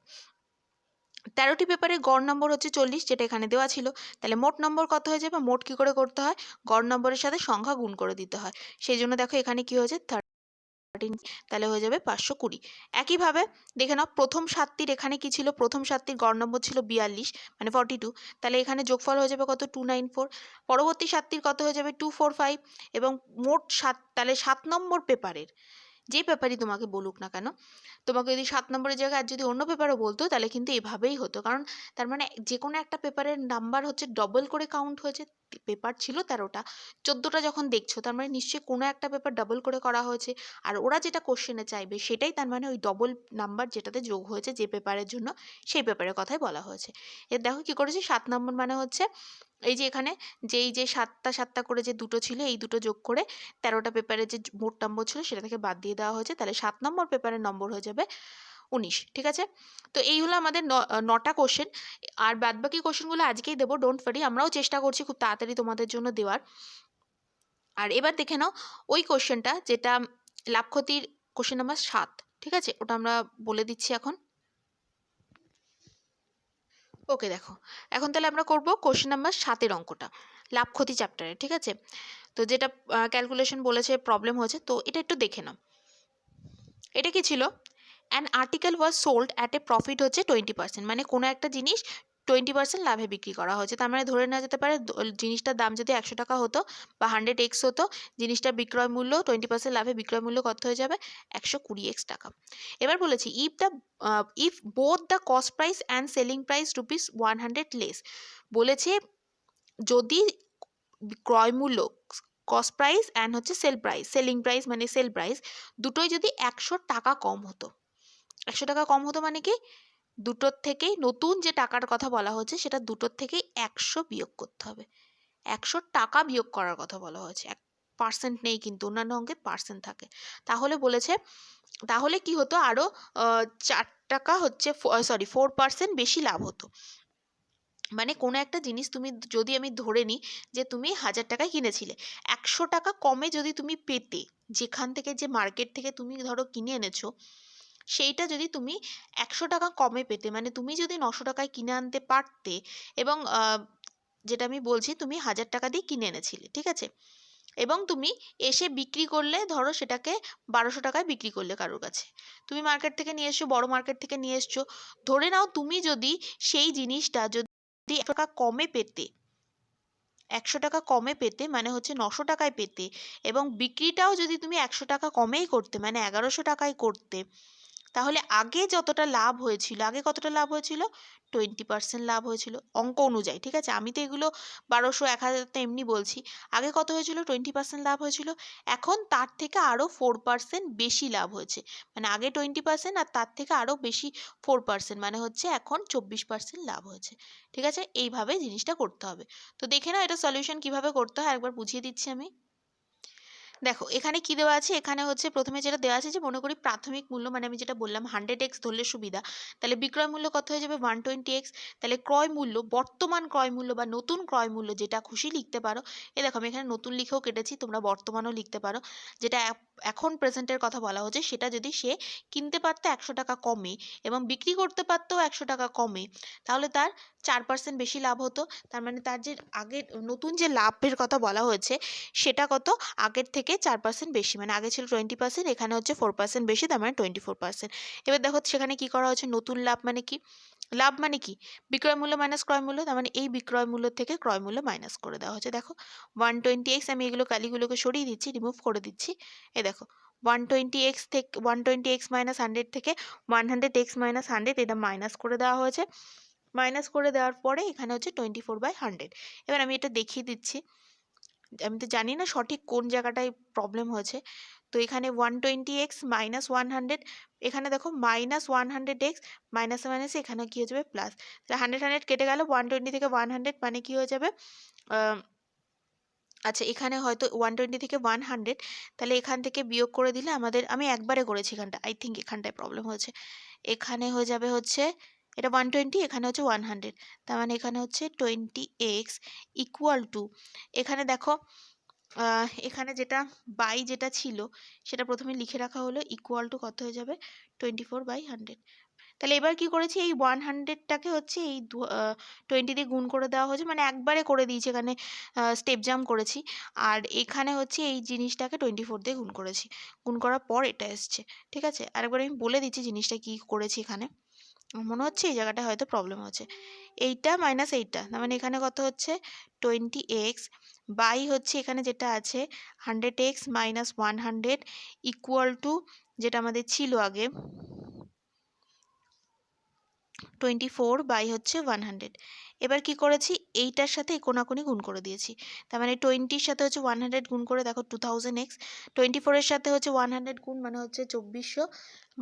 13টি পেপারের গড় নম্বর হচ্ছে 40, যেটা এখানে দেওয়া ছিল, তাহলে মোট নম্বর কত হয়ে যাবে, মোট কি করে করতে হয়, গড় নম্বরের সাথে সংখ্যা গুণ করে দিতে হয়, সেই জন্য দেখো এখানে কি হয়েছে 13, তাহলে হয়ে যাবে 520। একইভাবে দেখে নাও প্রথম 7টির এখানে কি ছিল, প্রথম 7টির গড় নম্বর ছিল 42 মানে 42, তাহলে এখানে যোগফল হয়ে যাবে কত 294, পরবর্তী 7টির কত হয়ে যাবে 245 এবং মোট 7, তাহলে 7 নম্বর পেপারের যে পেপারই তোমাকে বলুক না কেন, তোমাকে যদি 7 নম্বরের জায়গায় আর যদি অন্য পেপারও বলতো তাহলে কিন্তু এভাবেই হতো, কারণ তার মানে যে কোনো একটা পেপারের নাম্বার হচ্ছে ডবল করে কাউন্ট হয়েছে। পেপার ছিল 13টা, 14টা যখন দেখছো তার মানে নিশ্চয়ই কোনো একটা পেপার ডবল করে করা হয়েছে, আর ওরা যেটা কোশ্চেনে চাইবে সেটাই তার মানে ওই ডবল নাম্বার যেটাতে যোগ হয়েছে যে পেপারের জন্য, সেই পেপারের কথাই বলা হয়েছে। এর দেখো কি করেছি, 7 নম্বর মানে হচ্ছে এই যে এখানে যে 7টা 7টা করে যে দুটো ছিল এই দুটো যোগ করে 13টা পেপারের যে মোট নম্বর ছিল সেটা থেকে বাদ দিয়ে দেওয়া হয়েছে, তাহলে 7 নম্বর পেপারের নম্বর হয়ে যাবে 19, ঠিক আছে। তো এই হলো আমাদের 9টা কোশ্চেন, আর বাদবাকি কোশ্চেনগুলো আজকেই দেবো, ডোন্ট ওয়ারি, আমরাও চেষ্টা করছি খুব তাড়াতাড়ি তোমাদের জন্য দেওয়ার। আর এবার দেখে নাও ওই কোশ্চেনটা যেটা লাভ ক্ষতির কোশ্চেন নাম্বার 7, ঠিক আছে, ওটা আমরা বলে দিচ্ছি এখন। ওকে দেখো, এখন তাহলে আমরা করব কোশ্চেন নাম্বার 7-এর অঙ্কটা, লাভ ক্ষতি চ্যাপ্টারে, ঠিক আছে। তো যেটা ক্যালকুলেশন বলেছে প্রবলেম হয়েছে, তো এটা একটু দেখে নাও। এটা কি ছিল, an article was sold at a profit হচ্ছে 20%, মানে কোনো একটা জিনিস 20% লাভে বিক্রি করা হয়েছে, তার মানে ধরে নেওয়া যেতে পারে জিনিসটার দাম যদি 100 টাকা হতো বা 100x হতো, জিনিসটার বিক্রয় মূল্য 20% লাভে বিক্রয় মূল্য কত হয়ে যাবে, 120x টাকা। এবার বলেছি if both the cost price and selling price ₹100 less, বলেছে যদি ক্রয় মূল্য কস্ট প্রাইস অ্যান্ড হচ্ছে সেলিং প্রাইস মানে সেল প্রাইস দুটোই যদি 100 টাকা কম হতো, 100 টাকা কম হতো মানে কি, দুটোর থেকেই নতুন যে টাকার কথা বলা হচ্ছে সেটা দুটোর থেকেই 100 বিয়োগ করতে হবে, 100 টাকা বিয়োগ করার কথা বলা হয়েছে, পার্সেন্ট নেই কিন্তু, অন্যান্য অঙ্কে পার্সেন্ট থাকে। তাহলে বলেছে তাহলে কি হতো, আরো 4 টাকা হচ্ছে 4% বেশি লাভ হতো। মানে কোনো একটা জিনিস তুমি যদি আমি ধরে নিই যে তুমি 1000 টাকায় কিনেছিলে, 100 টাকা কমে যদি তুমি পেতে, যেখান থেকে যে মার্কেট থেকে তুমি ধরো কিনে এনেছো সেইটা যদি তুমি 100 টাকা কমে পেতে, মানে তুমি যদি 900 টাকায় কিনে আনতে পারতে এবং যেটা আমি বলছি তুমি 1000 টাকা দিয়ে কিনে এনেছিলে, ঠিক আছে, এবং তুমি এসে বিক্রি করলে ধরো সেটাকে 1200 টাকায় বিক্রি করলে কারোর কাছে, তুমি মার্কেট থেকে নিয়ে এসছো, বড় মার্কেট থেকে নিয়ে এসছো, ধরে নাও তুমি যদি সেই জিনিসটা যদি 1 টাকা কমে পেতে, 100 টাকা কমে পেতে মানে হচ্ছে 900 টাকায় পেতে, এবং বিক্রিটাও যদি তুমি 100 টাকা কমেই করতে মানে 1100 টাকায় করতে, তাহলে আগে যতটা লাভ হয়েছিল, আগে কতটা লাভ হয়েছিল, 20% লাভ হয়েছিল অঙ্ক অনুযায়ী, ঠিক আছে? আমি তো এগুলো 1200 1000 তো এমনি বলছি। আগে কত হয়েছিল, 20% লাভ হয়েছিল। এখন তার থেকে আরো 4% বেশি লাভ হয়েছে, মানে আগে 20% আর তার থেকে আরো বেশি 4%, মানে হচ্ছে এখন 24% লাভ হয়েছে, ঠিক আছে? এইভাবে জিনিসটা করতে হবে। তো দেখে নাও এটা সলিউশন কিভাবে করতে হয়, একবার বুঝিয়ে দিচ্ছি আমি। দেখো এখানে কি দেওয়া আছে, এখানে হচ্ছে প্রথমে যেটা দেওয়া আছে যে মনে করি প্রাথমিক মূল্য, মানে আমি যেটা বললাম 100x ধরলে সুবিধা, তাহলে বিক্রয় মূল্য কত হয়ে যাবে 120x, তাহলে ক্রয় মূল্য, বর্তমান ক্রয় মূল্য বা নতুন ক্রয় মূল্য যেটা খুশি লিখতে পারো। এ দেখো আমি এখানে নতুন লিখেও কেটেছি, তোমরা বর্তমানও লিখতে পারো, যেটা এখন প্রেজেন্টের কথা বলা হচ্ছে, সেটা যদি সে কিনতে পারতো 100 টাকা কমে এবং বিক্রি করতে পারতো 100 টাকা কমে, তাহলে তার 4% বেশি লাভ হতো। তার মানে তার যে আগের নতুন যে লাভের কথা বলা হয়েছে সেটা কত, আগের থেকে 4% বেশি, মানে আগে ছিল 20%, এখানে হচ্ছে 4% বেশি, তার মানে 24%। এবার দেখো সেখানে কি করা হচ্ছে, নতুন লাভ মানে কি, লাভ মানে কি, বিক্রয় মূল্য মাইনাস ক্রয় মূল্য, তার মানে এই বিক্রয় মূল্য থেকে ক্রয় মূল্য মাইনাস করে দেওয়া হচ্ছে। দেখো 120x, আমি এগুলো কালিগুলোকে সরিয়ে দিচ্ছি, রিমুভ করে দিচ্ছি। এই দেখো 120x থেকে 120x মাইনাস 100 থেকে 100x মাইনাস 100, এটা মাইনাস করে দেওয়া হয়েছে। মাইনাস করে দেওয়ার পরে এখানে হচ্ছে 24/100। এবার আমি এটা দেখিয়ে দিচ্ছি, আমি তো জানি না সঠিক কোন জায়গাটায় প্রবলেম হয়েছে। তো এখানে 120x মাইনাস 100, এখানে দেখো মাইনাস 100x, মাইনাসে মাইনাসে এখানে কি হয়ে যাবে প্লাস, তাহলে 100 100 কেটে গেল, 120 থেকে 100 মানে কি হয়ে যাবে, আচ্ছা এখানে হয়তো 120 থেকে 100, তাহলে এখান থেকে বিয়োগ করে দিলে আমাদের, আমি একবারে করেছি এখানটা, আই থিঙ্ক এখানটায় প্রবলেম হয়েছে, এখানে হয়ে যাবে হচ্ছে এটা 120, এখানে হচ্ছে 100, তার মানে এখানে হচ্ছে 20x ইকুয়াল টু, এখানে দেখো এখানে যেটা বাই যেটা ছিল সেটা প্রথমে লিখে রাখা হলো, ইকুয়াল টু কত হয়ে যাবে 24/100। তাহলে এবার কি করেছি, এই 100টাকে হচ্ছে এই 20 দিয়ে গুণ করে দেওয়া হয়েছে, মানে একবারে করে দিয়েছি, এখানে স্টেপ জাম্প করেছি, আর এখানে হচ্ছে এই জিনিসটাকে 24 দিয়ে গুণ করেছি, গুণ করার পর এটা এসছে, ঠিক আছে? আরেকবার আমি বলে দিচ্ছি জিনিসটা কি করেছি এখানে, মনে হচ্ছে এই জায়গাটা হয়তো প্রবলেম হচ্ছে, এইটা মাইনাস এইটা, তার মানে এখানে কত হচ্ছে 20x বাই হচ্ছে এখানে যেটা আছে 100x মাইনাস 100 ইকুয়াল টু, যেটা আমাদের ছিল আগে 24 বাই হচ্ছে 100। এবার কি করেছি, এইটার সাথে কোনাকুনি গুণ করে দিয়েছি, তার মানে 20-র সাথে হচ্ছে 100 গুণ করে দেখো 2000x, 24-এর সাথে হচ্ছে 100 গুণ মানে হচ্ছে 2400,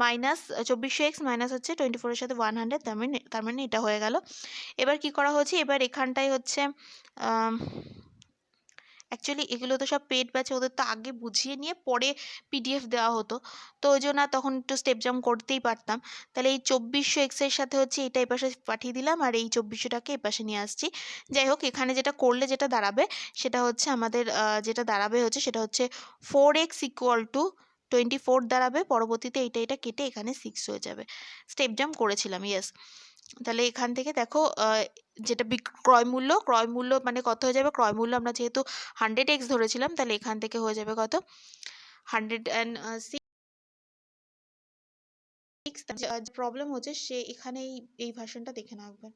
মাইনাস 2400x মাইনাস হচ্ছে 24-এর সাথে 100, তার মানে এটা হয়ে গেল। এবার কি করা হচ্ছে, এবার এখানটায় হচ্ছে অ্যাকচুয়ালি এগুলো তো সব পেড ব্যাচে, ওদের তো আগে বুঝিয়ে নিয়ে পরে পিডিএফ দেওয়া হতো, তো ওই জন্য তখন একটু স্টেপ জাম্প করতেই পারতাম। তাহলে এই 2400x এর সাথে হচ্ছে এটা এই পাশে পাঠিয়ে দিলাম, আর এই 2400টাকে এই পাশে নিয়ে আসছি। যাই হোক এখানে যেটা করলে যেটা দাঁড়াবে সেটা হচ্ছে আমাদের যেটা দাঁড়াবে হচ্ছে সেটা হচ্ছে 4x ইকুয়াল টু 24 দাঁড়াবে, পরবর্তীতে এটা কেটে এখানে 6 হয়ে যাবে, স্টেপ জাম্প করেছিলাম, ইয়েস। তাহলে এখান থেকে দেখো যেটা ক্রয় মূল্য মানে কত হয়ে যাবে, ক্রয় মূল্য আমরা যেহেতু 100x ধরেছিলাম, তাহলে এখান থেকে হয়ে যাবে কত 106। প্রবলেম হচ্ছে সে এখানে এই ভার্সনটা দেখে নাও একবার,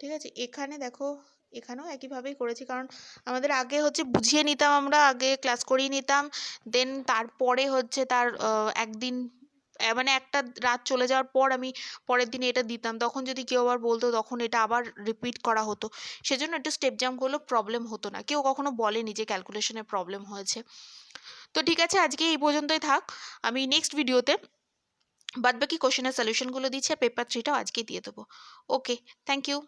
ঠিক আছে? এখানে দেখো এখানেও একইভাবেই করেছি, কারণ আমাদের আগে হচ্ছে বুঝিয়ে নিতাম, আমরা আগে ক্লাস করিয়ে নিতাম, দেন তারপরে হচ্ছে তার একদিন মানে একটা রাত চলে যাওয়ার পর আমি পরের দিনে এটা দিতাম, তখন যদি কেউ আবার বলতো তখন এটা আবার রিপিট করা হতো, সেজন্য একটু স্টেপ জাম্প করলেও প্রবলেম হতো না, কেউ কখনো বলেনি যে ক্যালকুলেশনে প্রবলেম হয়েছে। তো ঠিক আছে, আজকে এই পর্যন্তই থাক, আমি নেক্সট ভিডিওতে বাদবাকি কোশ্চেনের সলিউশনগুলো দিচ্ছি, আর পেপার 3টাও আজকে দিয়ে দেবো। ওকে, থ্যাংক ইউ।